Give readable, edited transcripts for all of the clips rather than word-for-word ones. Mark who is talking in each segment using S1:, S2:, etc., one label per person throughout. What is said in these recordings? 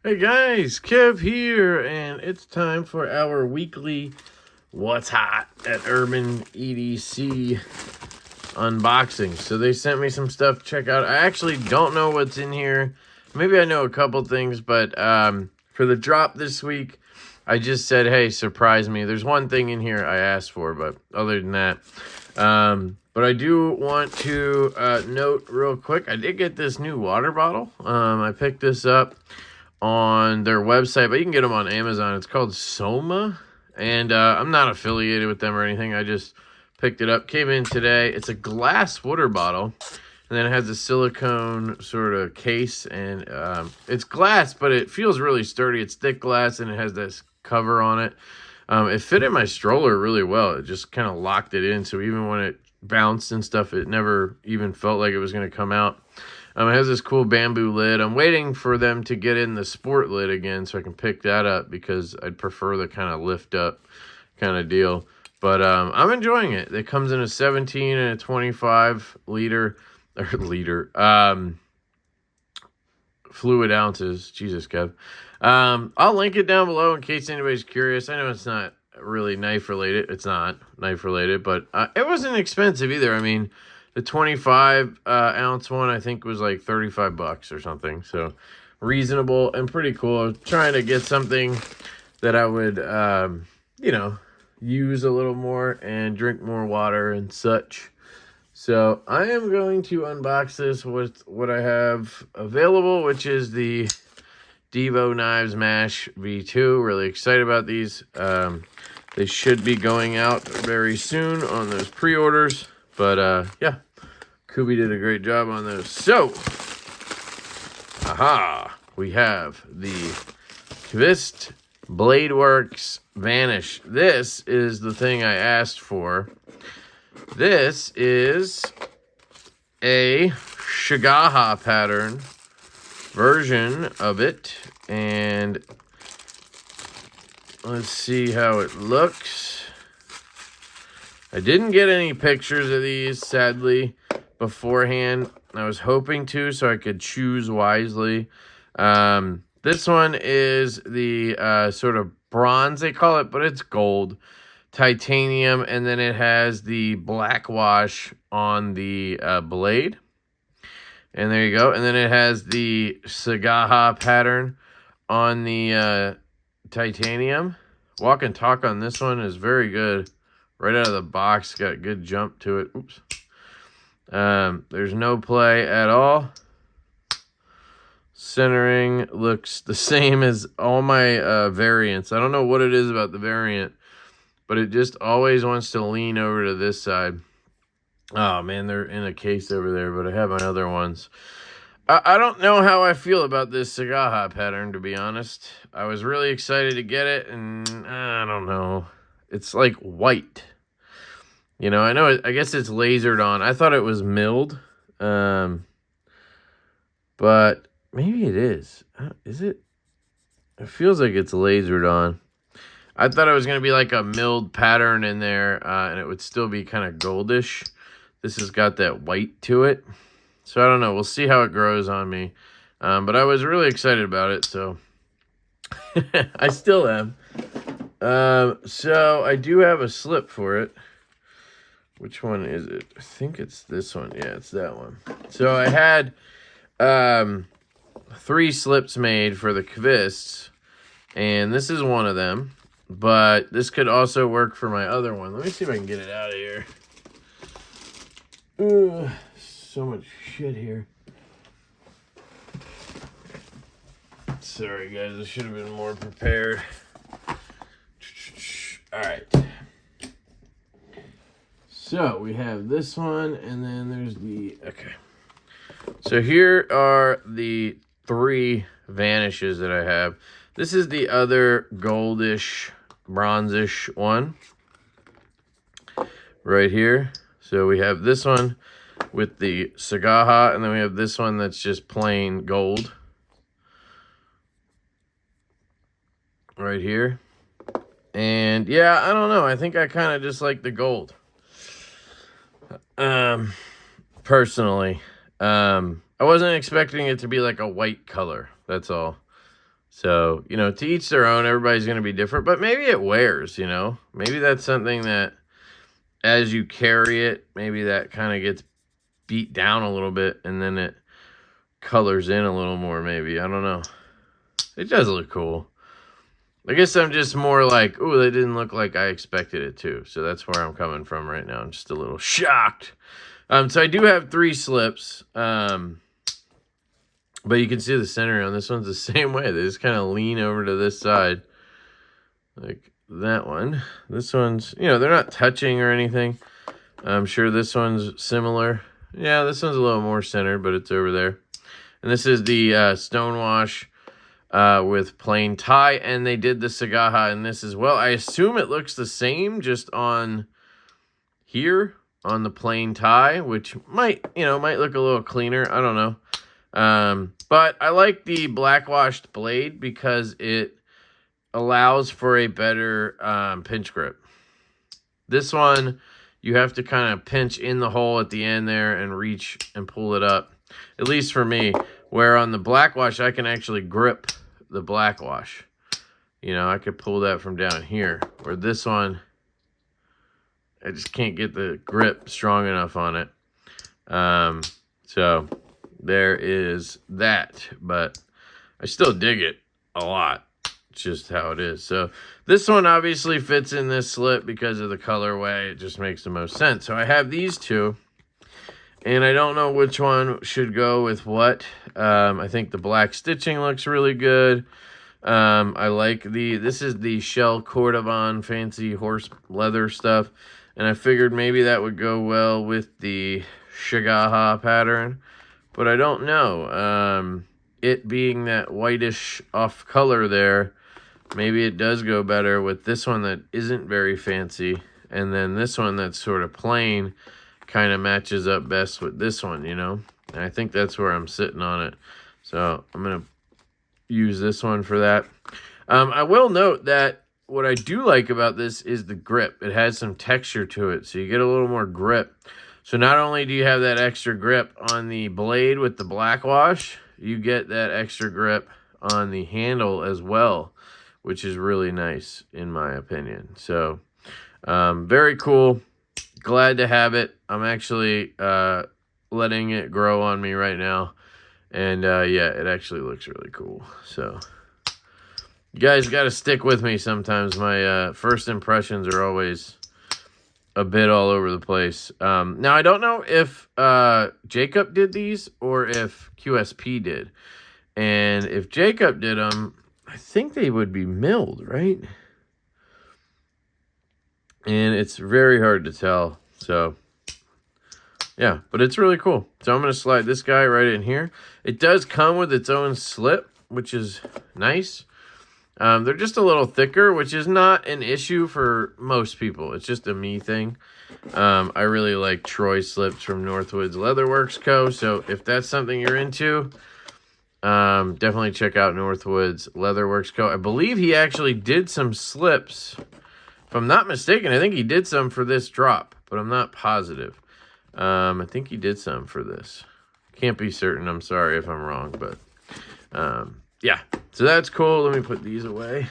S1: Hey guys, Kev here, and it's time for our weekly What's Hot at Urban EDC unboxing. So they sent me some stuff to check out. I actually don't know what's in here. Maybe I know a couple things, but for the drop this week, I just said, hey, surprise me. There's one thing in here I asked for, but other than that, but I do want to note real quick, I did get this new water bottle. I picked this up on their website, but you can get them on Amazon. It's called Soma, and I'm not affiliated with them or anything. I just picked it up. Came in today. It's a glass water bottle, and then it has a silicone sort of case, and it's glass, but it feels really sturdy. It's thick glass, and it has this cover on it. It fit in my stroller really well. It just kind of locked it in, so even when it bounced and stuff, it never even felt like it was going to come out. It has this cool bamboo lid. I'm waiting for them to get in the sport lid again so I can pick that up, because I'd prefer the kind of lift up kind of deal. But I'm enjoying it. It comes in a 17 and a 25 fluid ounces. Jesus, Kev. I'll link it down below in case anybody's curious. I know it's not really knife related. It's not knife related, but it wasn't expensive either. I mean, the 25 ounce one, I think, was like 35 bucks or something. So reasonable and pretty cool. I'm trying to get something that I would, use a little more and drink more water and such. So I am going to unbox this with what I have available, which is the Divo Knives Mash V2. Really excited about these. They should be going out very soon on those pre-orders. But, yeah, Kubi did a great job on those. So, we have the Qvist Vanish. This is the thing I asked for. This is a Seigaiha pattern version of it. And let's see how it looks. I didn't get any pictures of these, sadly, beforehand. I was hoping to, so I could choose wisely. This one is the sort of bronze, they call it, but it's gold. Titanium, and then it has the black wash on the blade. And there you go. And then it has the Seigaiha pattern on the titanium. Walk and talk on this one is very good. Right out of the box, got a good jump to it. Oops. There's no play at all. Centering looks the same as all my variants. I don't know what it is about the variant, but it just always wants to lean over to this side. Oh, man, they're in a case over there, but I have my other ones. I don't know how I feel about this Seigaiha pattern, to be honest. I was really excited to get it, and I don't know. It's like white. You know, I guess it's lasered on. I thought it was milled. But maybe it is. Is it? It feels like it's lasered on. I thought it was going to be like a milled pattern in there, and it would still be kind of goldish. This has got that white to it. So I don't know. We'll see how it grows on me. But I was really excited about it, so I still am. So I do have a slip for it. Which one is it? I think it's this one. Yeah, it's that one. So I had 3 slips made for the Qvists, and this is one of them. But this could also work for my other one. Let me see if I can get it out of here. Ooh, so much shit here. Sorry, guys. I should have been more prepared. All right. So we have this one, and then there's the, okay. So here are the 3 vanishes that I have. This is the other goldish, bronzish one right here. So we have this one with the Seigaiha, and then we have this one that's just plain gold right here. And yeah, I don't know. I think I kind of just like the gold. Personally. I wasn't expecting it to be like a white color. That's all. So, you know, to each their own. Everybody's going to be different, but maybe it wears, you know. Maybe that's something that as you carry it, maybe that kind of gets beat down a little bit and then it colors in a little more, maybe. I don't know. It does look cool. I guess I'm just more like, ooh, that didn't look like I expected it to. So that's where I'm coming from right now. I'm just a little shocked. So I do have 3 slips. But you can see the center on this one's the same way. They just kind of lean over to this side. Like that one. This one's, you know, they're not touching or anything. I'm sure this one's similar. Yeah, this one's a little more centered, but it's over there. And this is the Stonewash with plain tie. And they did the Seigaiha in this as well. I assume it looks the same just on here on the plain tie, which might look a little cleaner. I don't know. But I like the black washed blade because it allows for a better pinch grip. This one, you have to kind of pinch in the hole at the end there and reach and pull it up. At least for me, where on the black wash, I can actually grip the black wash. You know, I could pull that from down here. Where this one, I just can't get the grip strong enough on it. So there is that, but I still dig it a lot. It's just how it is. So this one obviously fits in this slip because of the colorway. It just makes the most sense. So I have these 2, and I don't know which one should go with what. I think the black stitching looks really good. I like this is the Shell Cordovan fancy horse leather stuff, and I figured maybe that would go well with the Seigaiha pattern. But I don't know. It being that whitish off color there, maybe it does go better with this one that isn't very fancy. And then this one that's sort of plain kind of matches up best with this one, you know. And I think that's where I'm sitting on it. So I'm going to use this one for that. I will note that what I do like about this is the grip. It has some texture to it, so you get a little more grip. So not only do you have that extra grip on the blade with the black wash, you get that extra grip on the handle as well, which is really nice in my opinion. So very cool. Glad to have it. I'm actually letting it grow on me right now. And yeah, it actually looks really cool. So you guys got to stick with me sometimes. My first impressions are always a bit all over the place. Now, I don't know if Jacob did these or if QSP did. And if Jacob did them, I think they would be milled, right? And it's very hard to tell. So, yeah, but it's really cool. So I'm going to slide this guy right in here. It does come with its own slip, which is nice. They're just a little thicker, which is not an issue for most people. It's just a me thing. I really like Troy slips from Northwoodsleatherworksco. So if that's something you're into, definitely check out Northwoodsleatherworksco. I believe he actually did some slips. If I'm not mistaken, I think he did some for this drop, but I'm not positive. I think he did some for this. Can't be certain. I'm sorry if I'm wrong, but yeah, so that's cool. Let me put these away.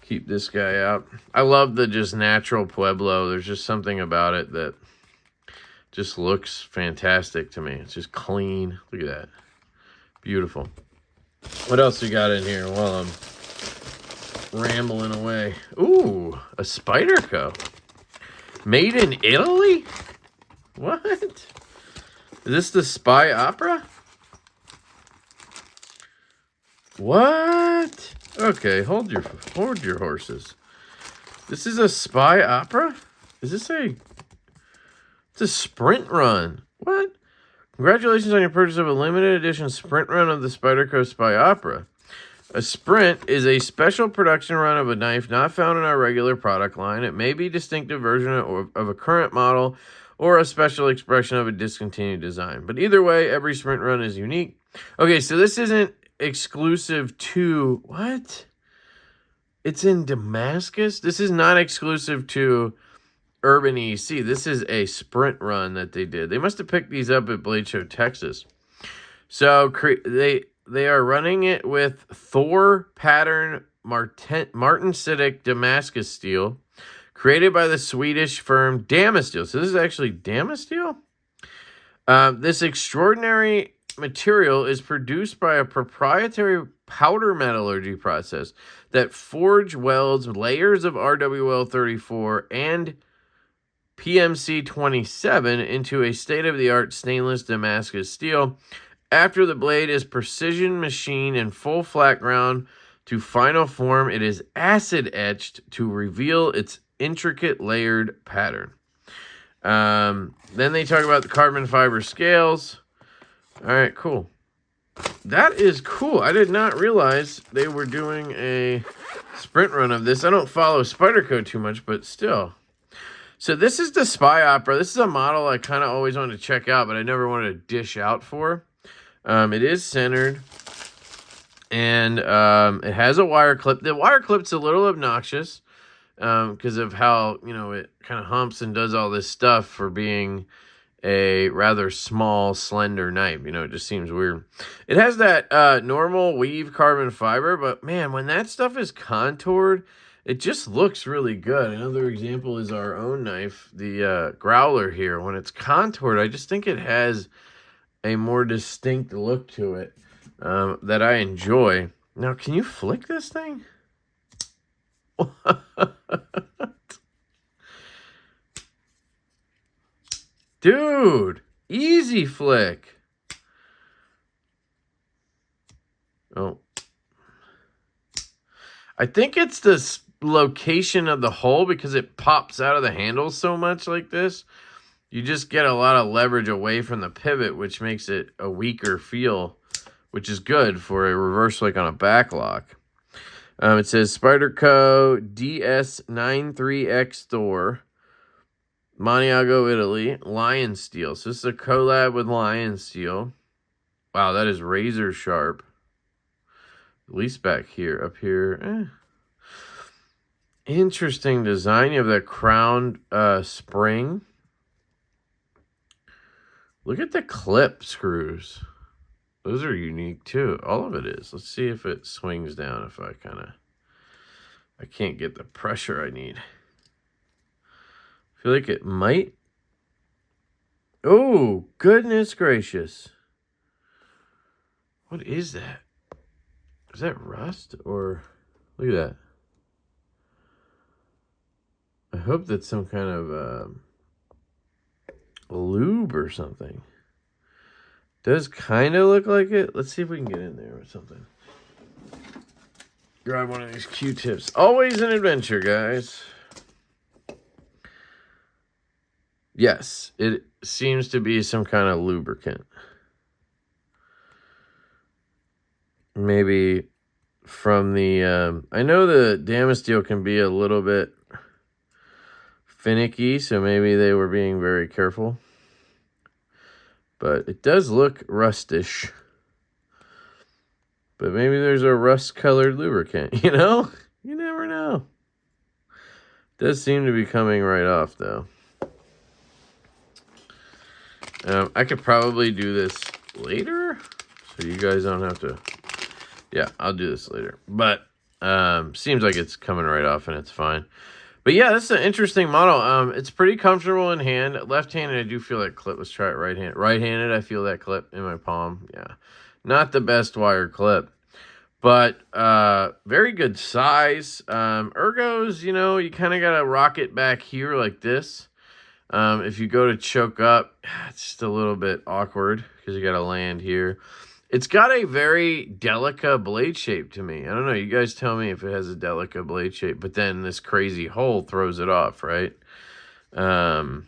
S1: Keep this guy out. I love the just natural Pueblo. There's just something about it that just looks fantastic to me. It's just clean. Look at that. Beautiful. What else we got in here while I'm rambling away? Ooh, a Spyderco. Made in Italy? What? Is this the Spy Opera? What? Okay, hold your horses. This is a Spy Opera? Is this it's a sprint run. What? Congratulations on your purchase of a limited edition sprint run of the Spyderco Spy Opera. A sprint is a special production run of a knife not found in our regular product line. It may be a distinctive version of a current model or a special expression of a discontinued design. But either way, every sprint run is unique. Okay, so this isn't exclusive to... What? It's in Damascus? This is not exclusive to Urban EC. This is a sprint run that they did. They must have picked these up at Blade Show, Texas. So they are running it with Thor pattern martensitic Damascus steel, created by the Swedish firm Damasteel. So this is actually Damasteel? This extraordinary material is produced by a proprietary powder metallurgy process that forge welds layers of RWL34 and PMC27 into a state-of-the-art stainless Damascus steel. After the blade is precision machined and full flat ground to final form, it is acid etched to reveal its intricate layered pattern. Then they talk about the carbon fiber scales. All right, cool. That is cool. I did not realize they were doing a sprint run of this. I don't follow Spyderco too much, but still. So this is the Spy Opera. This is a model I kind of always wanted to check out, but I never wanted to dish out for. It is centered, and it has a wire clip. The wire clip's a little obnoxious because of how, you know, it kind of humps and does all this stuff for being a rather small, slender knife. You know, it just seems weird. It has that normal weave carbon fiber, but man, when that stuff is contoured, it just looks really good. Another example is our own knife, the Growler here. When it's contoured, I just think it has a more distinct look to it that I enjoy. Now, can you flick this thing? Dude, easy flick. Oh. I think it's the location of the hole because it pops out of the handle so much like this. You just get a lot of leverage away from the pivot, which makes it a weaker feel, which is good for a reverse flick on a back lock. It says Spyderco DS93X Thor, Maniago, Italy, Lion Steel. So this is a collab with Lion Steel. Wow, that is razor sharp. At least back here. Up here, Interesting design. You have that crowned spring. Look at the clip screws. Those are unique too. All of it is. Let's see if it swings down. If I can't get the pressure I need. I feel like it might. Oh, goodness gracious. What is that? Is that rust or look at that? I hope that's some kind of lube or something. Does kind of look like it. Let's see if we can get in there with something. Grab one of these Q-tips. Always an adventure, guys. Yes, it seems to be some kind of lubricant. Maybe from the... I know the Damasteel can be a little bit finicky, so maybe they were being very careful. But it does look rustish. But maybe there's a rust-colored lubricant, you know? You never know. It does seem to be coming right off, though. I could probably do this later, so you guys don't have to... Yeah, I'll do this later. But seems like it's coming right off, and it's fine. But yeah, this is an interesting model. It's pretty comfortable in hand. Left-handed, I do feel that clip. Let's try it right-handed. Right-handed, I feel that clip in my palm. Yeah, not the best wire clip, but very good size. Ergos, you know, you kind of got to rock it back here like this. If you go to choke up, it's just a little bit awkward because you got to land here. It's got a very delicate blade shape to me. I don't know. You guys tell me if it has a delicate blade shape, but then this crazy hole throws it off, right? Yeah.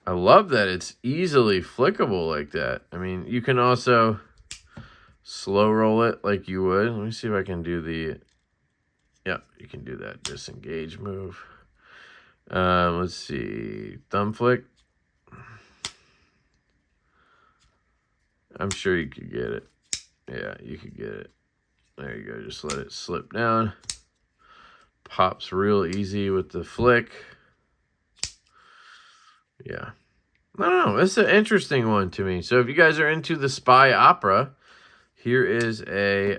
S1: I love that it's easily flickable like that. I mean, you can also slow roll it like you would. Let me see if I can do the... Yeah, you can do that disengage move. Let's see. Thumb flick. I'm sure you could get it. Yeah, you could get it. There you go. Just let it slip down. Pops real easy with the flick. Yeah. I don't know. This is an interesting one to me. So if you guys are into the Spy Opera, here is a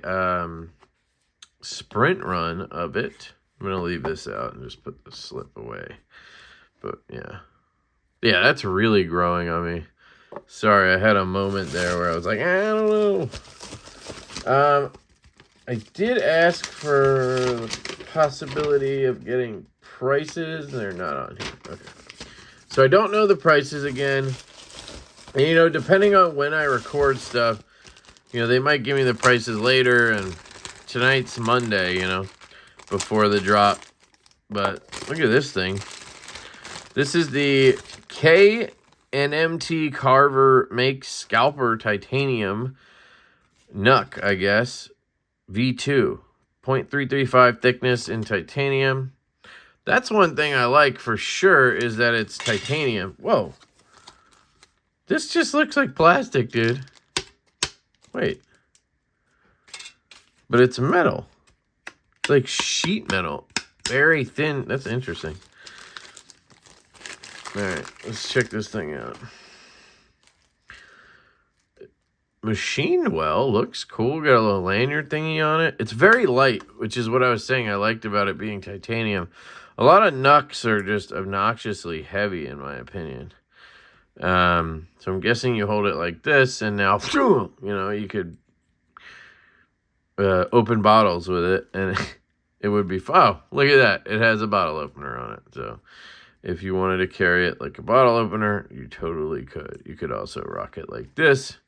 S1: sprint run of it. I'm going to leave this out and just put the slip away. But yeah. Yeah, that's really growing on me. Sorry, I had a moment there where I was like, I don't know. I did ask for the possibility of getting prices. They're not on here. Okay. So I don't know the prices again. And, you know, depending on when I record stuff, you know, they might give me the prices later. And tonight's Monday, you know, before the drop. But look at this thing. This is the Mt Carver Make Scalper Titanium Nuck, I guess. V2. 0.335 thickness in titanium. That's one thing I like for sure is that it's titanium. Whoa. This just looks like plastic, dude. Wait. But it's metal. It's like sheet metal. Very thin. That's interesting. Alright, let's check this thing out. Machined well, looks cool. Got a little lanyard thingy on it. It's very light, which is what I was saying I liked about it being titanium. A lot of Nucks are just obnoxiously heavy, in my opinion. So I'm guessing you hold it like this, and now, you know, you could open bottles with it, and it would be, oh, look at that. It has a bottle opener on it. So if you wanted to carry it like a bottle opener, you totally could. You could also rock it like this.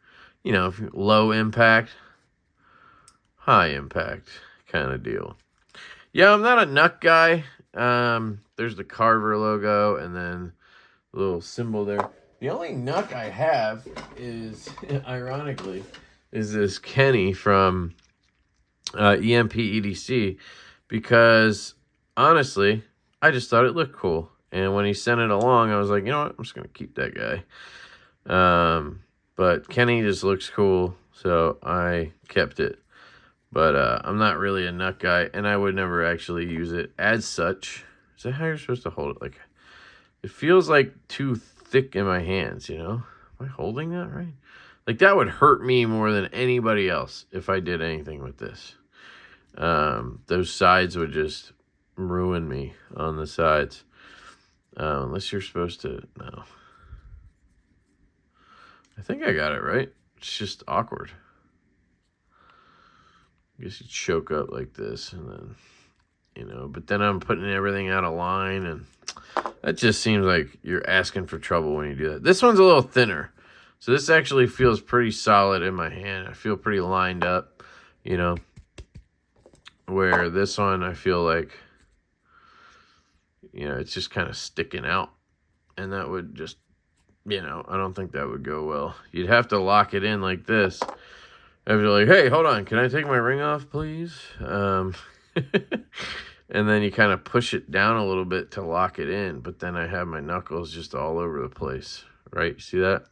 S1: You know, if low impact, high impact kind of deal. Yeah, I'm not a Nuck guy. There's the Carver logo and then the little symbol there. The only Nuck I have is, ironically, is this Kenny from EDC because, honestly, I just thought it looked cool. And when he sent it along, I was like, you know what? I'm just going to keep that guy. But Kenny just looks cool, so I kept it. But I'm not really a Nut guy, and I would never actually use it as such. Is that how you're supposed to hold it? Like, it feels like too thick in my hands, you know? Am I holding that right? Like, that would hurt me more than anybody else if I did anything with this. Those sides would just ruin me on the sides. Unless you're supposed to, no. I think I got it right. It's just awkward. I guess you choke up like this and then, you know, but then I'm putting everything out of line and that just seems like you're asking for trouble when you do that. This one's a little thinner. So this actually feels pretty solid in my hand. I feel pretty lined up, you know, where this one I feel like, you know, it's just kind of sticking out and that would just, you know, I don't think that would go well. You'd have to lock it in like this. I'd be like, hey, hold on. Can I take my ring off, please? And then you kind of push it down a little bit to lock it in. But then I have my knuckles just all over the place. Right? You see that?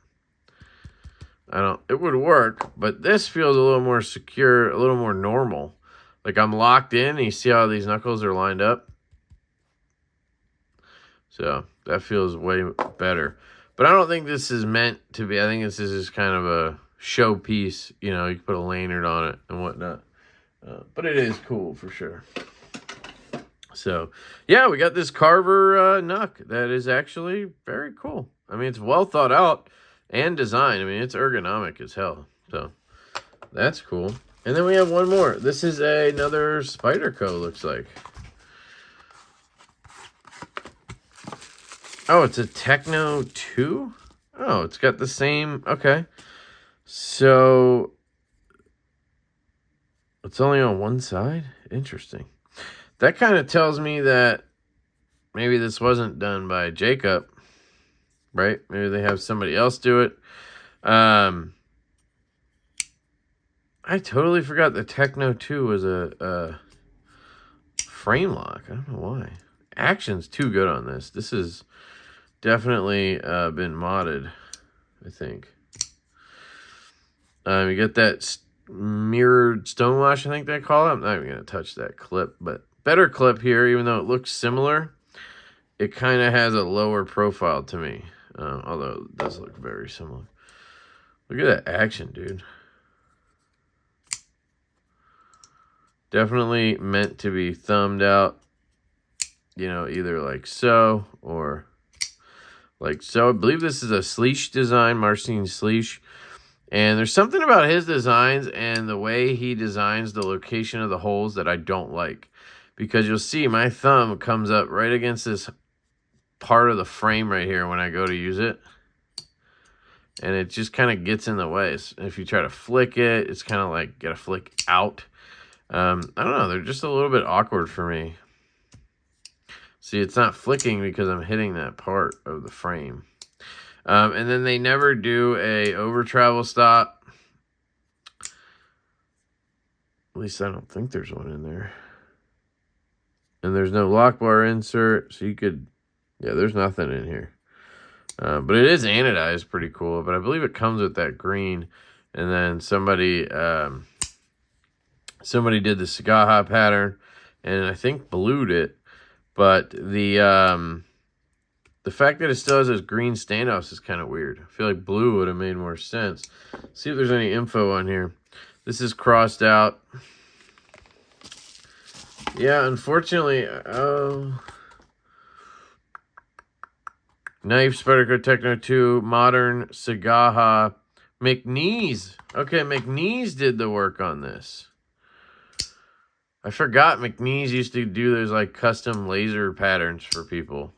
S1: It would work. But this feels a little more secure, a little more normal. Like I'm locked in. And you see how these knuckles are lined up? So that feels way better. But I don't think this is meant to be. I think this is just kind of a showpiece. You know, you can put a lanyard on it and whatnot. But it is cool for sure. So, yeah, we got this Carver Nuck that is actually very cool. I mean, it's well thought out and designed. I mean, it's ergonomic as hell. So, that's cool. And then we have one more. This is another Spyderco, looks like. Oh, it's a Techno 2? Oh, it's got the same... Okay. So, it's only on one side? Interesting. That kind of tells me that maybe this wasn't done by Jacob, right? Maybe they have somebody else do it. I totally forgot the Techno 2 was a frame lock. I don't know why. Action's too good on this. This is... definitely been modded, I think. You get that mirrored stonewash, I think they call it. I'm not even going to touch that clip, but better clip here, even though it looks similar. It kind of has a lower profile to me. although it does look very similar. Look at that action, dude. Definitely meant to be thumbed out, you know, either like so or like so. I believe this is a Sleesh design, Marcin Sleesh. And there's something about his designs and the way he designs the location of the holes that I don't like. Because you'll see my thumb comes up right against this part of the frame right here when I go to use it. And it just kind of gets in the way. If you try to flick it, it's kind of like got to flick out. I don't know. They're just a little bit awkward for me. See, it's not flicking because I'm hitting that part of the frame. And then they never do a over travel stop. At least I don't think there's one in there. And there's no lock bar insert. So you could, yeah, there's nothing in here. But it is anodized, pretty cool. But I believe it comes with that green. And then somebody did the Seigaiha pattern, and I think blued it. But the fact that it still has those green standoffs is kind of weird. I feel like blue would have made more sense. See if there's any info on here. This is crossed out. Yeah, unfortunately, Knife, Spyderco Techno 2, Modern, Seigaiha, McNeese. Okay, McNeese did the work on this. I forgot McNeese used to do those like custom laser patterns for people.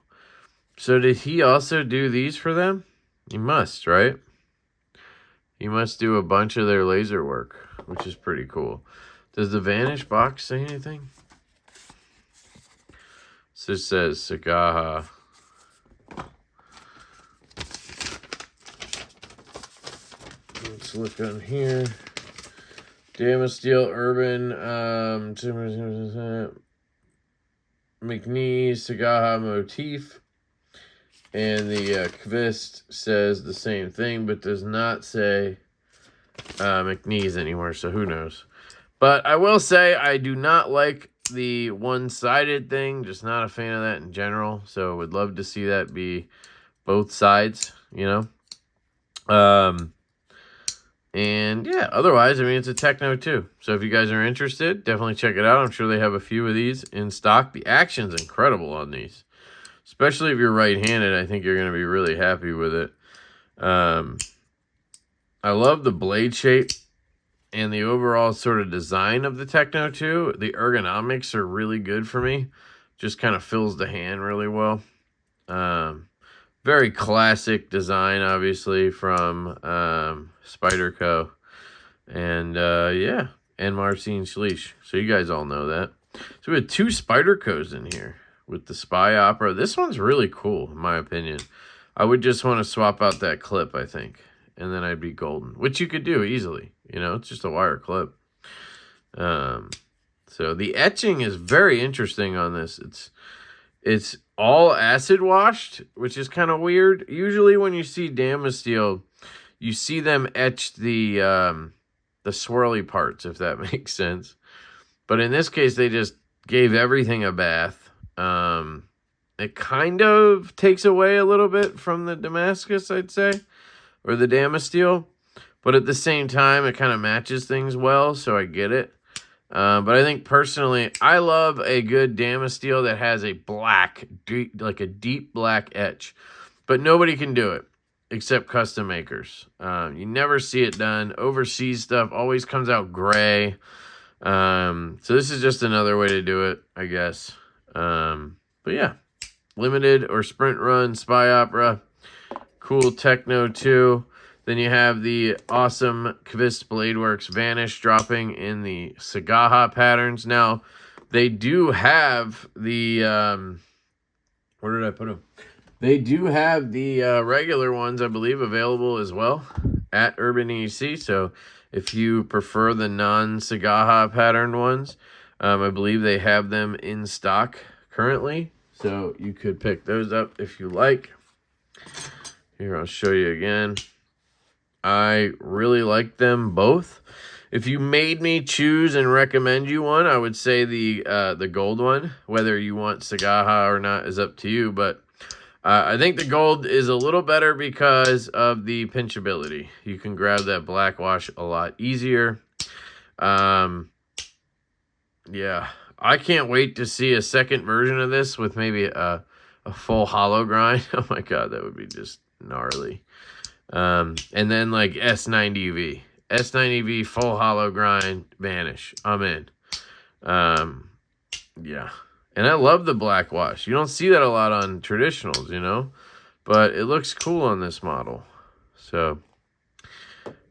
S1: So did he also do these for them? He must, right? He must do a bunch of their laser work, which is pretty cool. Does the Vanish box say anything? So it says Seigaiha. Let's look on here. Steel Urban, McNeese, Seigaiha motif. And the Qvist says the same thing, but does not say McNeese anymore, so who knows. But I will say I do not like the one-sided thing, just not a fan of that in general, so would love to see that be both sides, you know. And yeah, otherwise, I mean, it's a Techno too. So if you guys are interested, definitely check it out. I'm sure they have a few of these in stock. The action's incredible on these. Especially if you're right-handed, I think you're going to be really happy with it. I love the blade shape and the overall sort of design of the Techno 2. The ergonomics are really good for me. Just kind of fills the hand really well. Very classic design, obviously, from Spyderco. And, yeah, and Marcin Sleesh. So you guys all know that. So we have 2 Spydercos in here with the Spy Opera. This one's really cool, in my opinion. I would just want to swap out that clip, I think. And then I'd be golden. Which you could do easily. You know, it's just a wire clip. So the etching is very interesting on this. It's all acid washed, which is kind of weird. Usually when you see Disassembly, you see them etch the swirly parts, if that makes sense. But in this case, they just gave everything a bath. It kind of takes away a little bit from the Damascus, I'd say, or the Disassembly, but at the same time, it kind of matches things well, so I get it. But I think personally, I love a good Disassembly that has a black, like a deep black etch, but nobody can do it except custom makers. You never see it done. Overseas stuff always comes out gray. So this is just another way to do it, I guess. But yeah, limited or sprint run Spy Opera, cool Techno 2. Then you have the awesome Qvist Bladeworks Vanish dropping in the Seigaiha patterns. Now, they do have the, where did I put them? They do have the regular ones, I believe, available as well at Urban EDC. So if you prefer the non-Seigaiha patterned ones, I believe they have them in stock currently, so you could pick those up if you like. Here, I'll show you again. I really like them both. If you made me choose and recommend you one, I would say the gold one. Whether you want Seigaiha or not is up to you, but I think the gold is a little better because of the pinchability. You can grab that black wash a lot easier. Yeah, I can't wait to see a second version of this with maybe a full hollow grind. Oh my god, that would be just gnarly. And then like S90V. S90V full hollow grind vanish. I'm in. Yeah. And I love the black wash. You don't see that a lot on traditionals, you know? But it looks cool on this model. So,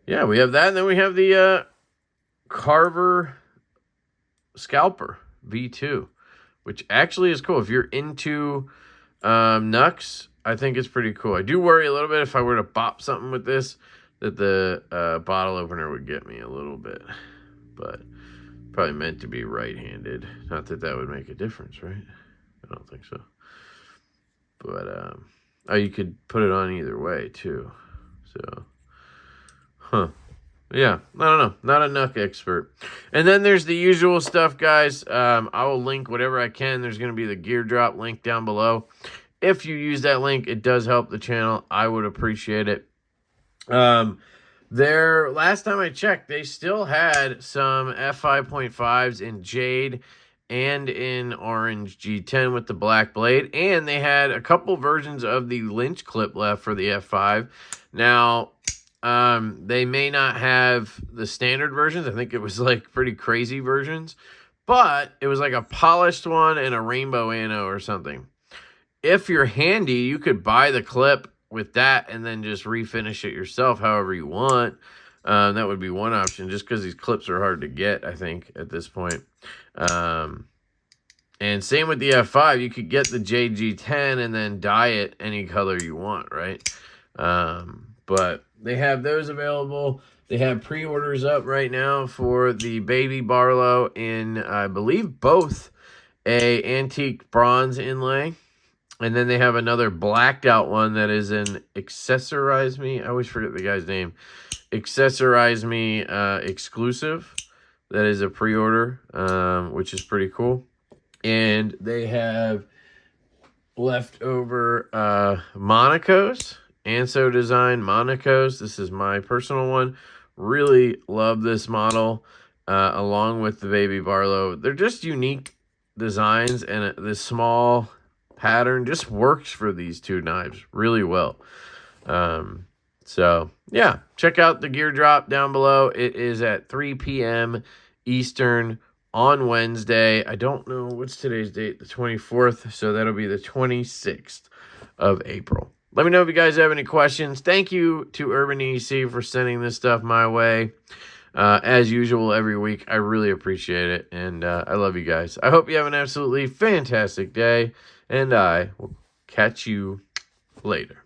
S1: yeah, we have that. And then we have the Carver Scalper V2, which actually is cool. If you're into Nux, I think it's pretty cool. I do worry a little bit if I were to bop something with this, that the bottle opener would get me a little bit. But probably meant to be right-handed. Not that that would make a difference, right? I don't think so. But, oh, you could put it on either way, too. So, yeah, I don't know. Not a Nuck expert. And then there's the usual stuff, guys. I will link whatever I can. There's going to be the gear drop link down below. If you use that link, it does help the channel. I would appreciate it. Last time I checked, they still had some F5.5s in Jade and in Orange G10 with the black blade. And they had a couple versions of the Lynch clip left for the F5. Now, they may not have the standard versions. I think it was like pretty crazy versions. But it was like a polished one and a rainbow ano or something. If you're handy, you could buy the clip with that and then just refinish it yourself however you want. That would be one option, just because these clips are hard to get, I think, at this point. And same with the F5. You could get the JG10 and then dye it any color you want, right? But they have those available. They have pre-orders up right now for the Baby Barlow in, I believe, both a antique bronze inlay. And then they have another blacked out one that is an Accessorize Me. I always forget the guy's name. Accessorize Me exclusive. That is a pre-order, which is pretty cool. And they have leftover Monacos. Anso Design Monacos. This is my personal one. Really love this model along with the Baby Barlow. They're just unique designs, and this small pattern just works for these two knives really well. So yeah, check out the gear drop down below. It is at 3 p.m. Eastern on Wednesday. I don't know what's today's date, the 24th, so that'll be the 26th of April. Let me know if you guys have any questions. Thank you to Urban EDC for sending this stuff my way. As usual, every week. I really appreciate it, and I love you guys. I hope you have an absolutely fantastic day, and I will catch you later.